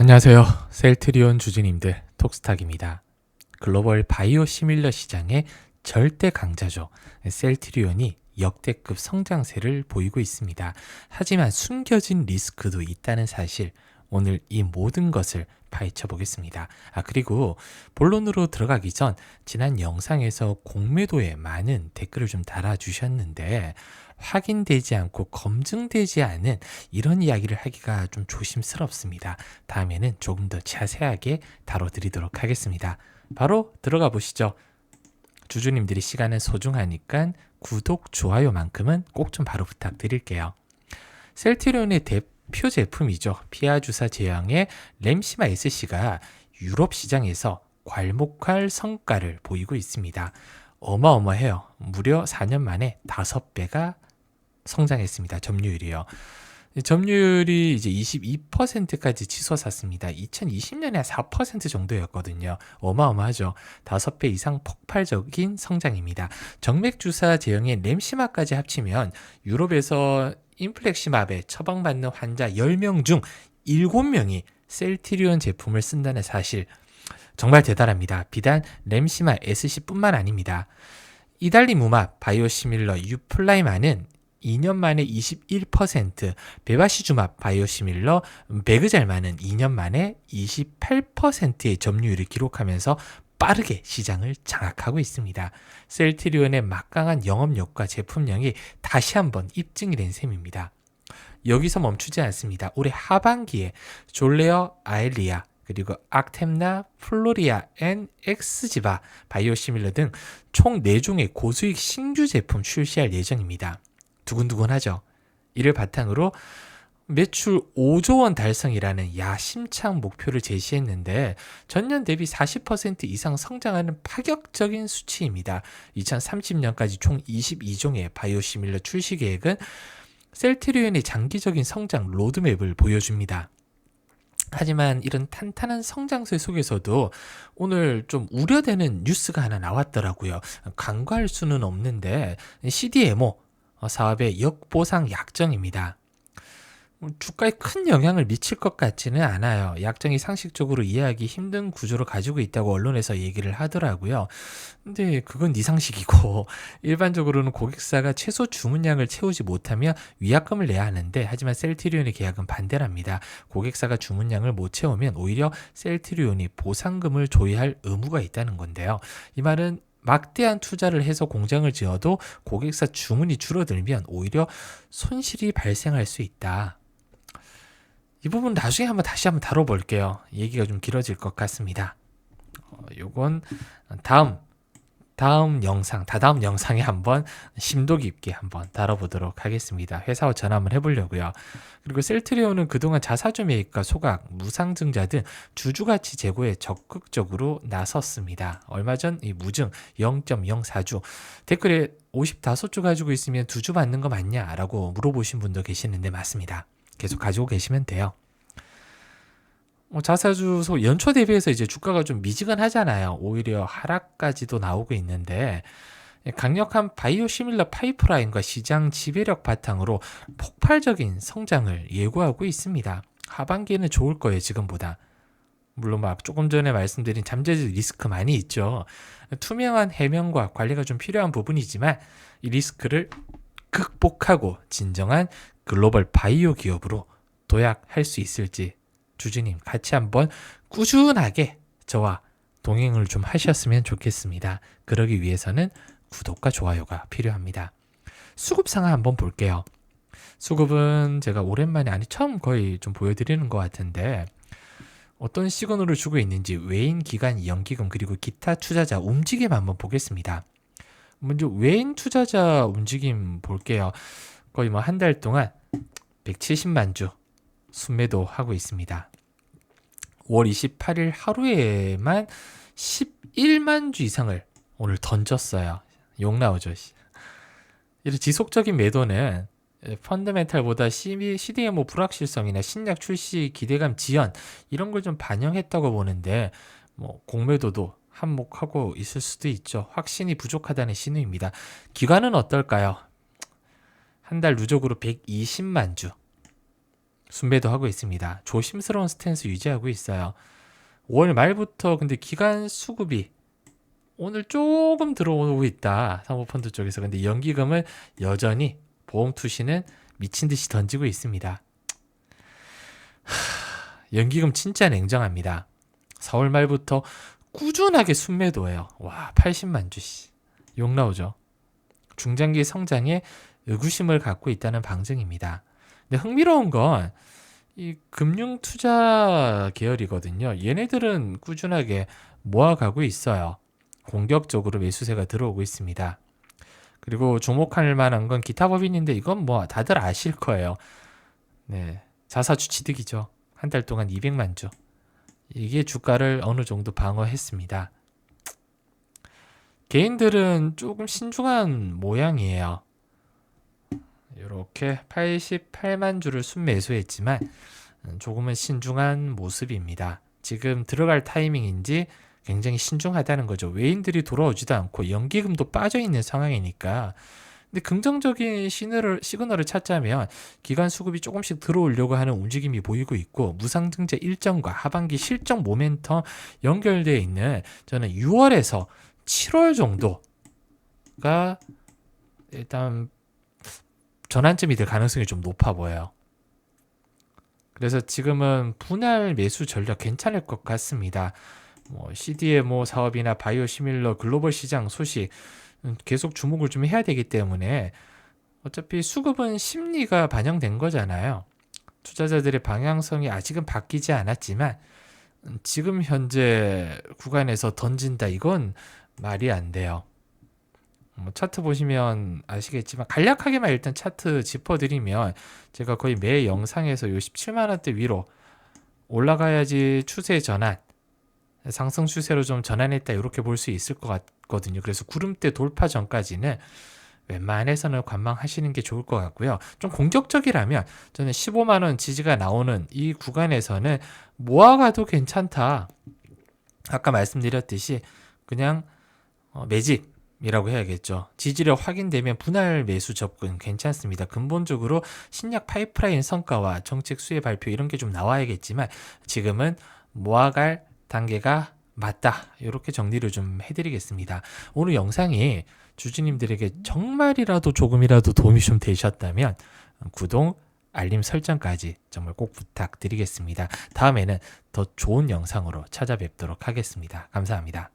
안녕하세요. 셀트리온 주주님들 톡스탁입니다. 글로벌 바이오 시밀러 시장의 절대 강자죠. 셀트리온이 역대급 성장세를 보이고 있습니다. 하지만 숨겨진 리스크도 있다는 사실, 오늘 이 모든 것을 파헤쳐 보겠습니다. 그리고 본론으로 들어가기 전 지난 영상에서 공매도에 많은 댓글을 좀 달아주셨는데, 확인되지 않고 검증되지 않은 이런 이야기를 하기가 좀 조심스럽습니다. 다음에는 조금 더 자세하게 다뤄드리도록 하겠습니다. 바로 들어가 보시죠. 주주님들이 시간은 소중하니까 구독, 좋아요만큼은 꼭 좀 바로 부탁드릴게요. 셀트리온의 대표 제품이죠. 피하주사 제형의 램시마 SC가 유럽 시장에서 괄목할 성과를 보이고 있습니다. 어마어마해요. 무려 4년 만에 5배가 성장했습니다. 점유율이요. 점유율이 이제 22%까지 치솟았습니다. 2020년에 4% 정도였거든요. 어마어마하죠. 5배 이상 폭발적인 성장입니다. 정맥주사 제형의 램시마까지 합치면 유럽에서 인플렉시맙에 처방받는 환자 10명 중 7명이 셀트리온 제품을 쓴다는 사실, 정말 대단합니다. 비단 램시마 SC뿐만 아닙니다. 이달리무맙, 바이오시밀러, 유플라이마는 2년 만에 21%, 베바시주맙, 바이오시밀러, 베그잘만은 2년 만에 28%의 점유율을 기록하면서 빠르게 시장을 장악하고 있습니다. 셀트리온의 막강한 영업력과 제품력이 다시 한번 입증이 된 셈입니다. 여기서 멈추지 않습니다. 올해 하반기에 졸레어 아엘리아, 그리고 악템나, 플로리아, 엑스지바, 바이오시밀러 등 총 4종의 고수익 신규 제품 출시할 예정입니다. 두근두근하죠. 이를 바탕으로 매출 5조 원 달성이라는 야심찬 목표를 제시했는데 전년 대비 40% 이상 성장하는 파격적인 수치입니다. 2030년까지 총 22종의 바이오시밀러 출시 계획은 셀트리온의 장기적인 성장 로드맵을 보여줍니다. 하지만 이런 탄탄한 성장세 속에서도 오늘 좀 우려되는 뉴스가 하나 나왔더라고요. 간과할 수는 없는데 CDMO 사업의 역보상 약정입니다. 주가에 큰 영향을 미칠 것 같지는 않아요. 약정이 상식적으로 이해하기 힘든 구조를 가지고 있다고 언론에서 얘기를 하더라고요. 근데 그건 네 상식이고 일반적으로는 고객사가 최소 주문량을 채우지 못하면 위약금을 내야 하는데, 하지만 셀트리온의 계약은 반대랍니다. 고객사가 주문량을 못 채우면 오히려 셀트리온이 보상금을 조회할 의무가 있다는 건데요. 이 말은 막대한 투자를 해서 공장을 지어도 고객사 주문이 줄어들면 오히려 손실이 발생할 수 있다. 이 부분 나중에 다시 한번 다뤄볼게요. 얘기가 좀 길어질 것 같습니다. 요건 다음 영상, 다다음 영상에 한번 심도 깊게 한번 다뤄보도록 하겠습니다. 회사와 전화 한번 해보려고요. 그리고 셀트리온은 그동안 자사주 매입과 소각, 무상증자 등 주주가치 제고에 적극적으로 나섰습니다. 얼마 전 이 무증 0.04주 댓글에 55주 가지고 있으면 2주 받는 거 맞냐라고 물어보신 분도 계시는데 맞습니다. 계속 가지고 계시면 돼요. 자사주 연초 대비해서 이제 주가가 좀 미지근하잖아요. 오히려 하락까지도 나오고 있는데 강력한 바이오시밀러 파이프라인과 시장 지배력 바탕으로 폭발적인 성장을 예고하고 있습니다. 하반기에는 좋을 거예요, 지금보다. 물론 조금 전에 말씀드린 잠재적 리스크 많이 있죠. 투명한 해명과 관리가 좀 필요한 부분이지만 이 리스크를 극복하고 진정한 글로벌 바이오 기업으로 도약할 수 있을지 주주님 같이 한번 꾸준하게 저와 동행을 좀 하셨으면 좋겠습니다. 그러기 위해서는 구독과 좋아요가 필요합니다. 수급 상황 한번 볼게요. 수급은 제가 오랜만에 처음 거의 좀 보여드리는 것 같은데 어떤 시그널을 주고 있는지 외인 기관 연기금 그리고 기타 투자자 움직임 한번 보겠습니다. 먼저 외인 투자자 움직임 볼게요. 거의 한 달 동안 170만 주 순매도 하고 있습니다. 5월 28일 하루에만 11만 주 이상을 오늘 던졌어요. 욕 나오죠. 이런 지속적인 매도는 펀더멘탈보다 CDMO 불확실성이나 신약 출시 기대감 지연 이런 걸 좀 반영했다고 보는데 공매도도 한몫하고 있을 수도 있죠. 확신이 부족하다는 신호입니다. 기관은 어떨까요? 한 달 누적으로 120만 주. 순매도 하고 있습니다. 조심스러운 스탠스 유지하고 있어요. 5월 말부터 근데 기간 수급이 오늘 조금 들어오고 있다. 사모펀드 쪽에서. 근데 연기금은 여전히 보험 투시는 미친 듯이 던지고 있습니다. 연기금 진짜 냉정합니다. 4월 말부터 꾸준하게 순매도해요. 와, 80만 주씩. 욕 나오죠. 중장기 성장에 의구심을 갖고 있다는 방증입니다. 근데 흥미로운 건 이 금융 투자 계열이거든요. 얘네들은 꾸준하게 모아가고 있어요. 공격적으로 매수세가 들어오고 있습니다. 그리고 주목할 만한 건 기타 법인인데 이건 뭐 다들 아실 거예요. 네, 자사주 취득이죠. 한 달 동안 200만 주. 이게 주가를 어느 정도 방어했습니다. 개인들은 조금 신중한 모양이에요. 이렇게 88만 주를 순매수했지만 조금은 신중한 모습입니다. 지금 들어갈 타이밍인지 굉장히 신중하다는 거죠. 외인들이 돌아오지도 않고 연기금도 빠져있는 상황이니까. 근데 긍정적인 시그널을 찾자면 기간 수급이 조금씩 들어오려고 하는 움직임이 보이고 있고 무상증자 일정과 하반기 실적 모멘텀 연결되어 있는 저는 6월에서 7월 정도가 일단 전환점이 될 가능성이 좀 높아 보여요. 그래서 지금은 분할 매수 전략 괜찮을 것 같습니다. CDMO 사업이나 바이오 시밀러 글로벌 시장 소식 계속 주목을 좀 해야 되기 때문에 어차피 수급은 심리가 반영된 거잖아요. 투자자들의 방향성이 아직은 바뀌지 않았지만 지금 현재 구간에서 던진다 이건 말이 안 돼요. 차트 보시면 아시겠지만 간략하게만 일단 차트 짚어드리면 제가 거의 매 영상에서 요 17만원대 위로 올라가야지 추세 전환 상승 추세로 좀 전환했다 이렇게 볼 수 있을 것 같거든요. 그래서 구름대 돌파 전까지는 웬만해서는 관망하시는 게 좋을 것 같고요. 좀 공격적이라면 저는 15만원 지지가 나오는 이 구간에서는 모아가도 괜찮다. 아까 말씀드렸듯이 그냥 매집 이라고 해야겠죠. 지지력 확인되면 분할 매수 접근 괜찮습니다. 근본적으로 신약 파이프라인 성과와 정책 수혜 발표 이런 게 좀 나와야겠지만 지금은 모아갈 단계가 맞다. 이렇게 정리를 좀 해드리겠습니다. 오늘 영상이 주주님들에게 정말이라도 조금이라도 도움이 좀 되셨다면 구독, 알림 설정까지 정말 꼭 부탁드리겠습니다. 다음에는 더 좋은 영상으로 찾아뵙도록 하겠습니다. 감사합니다.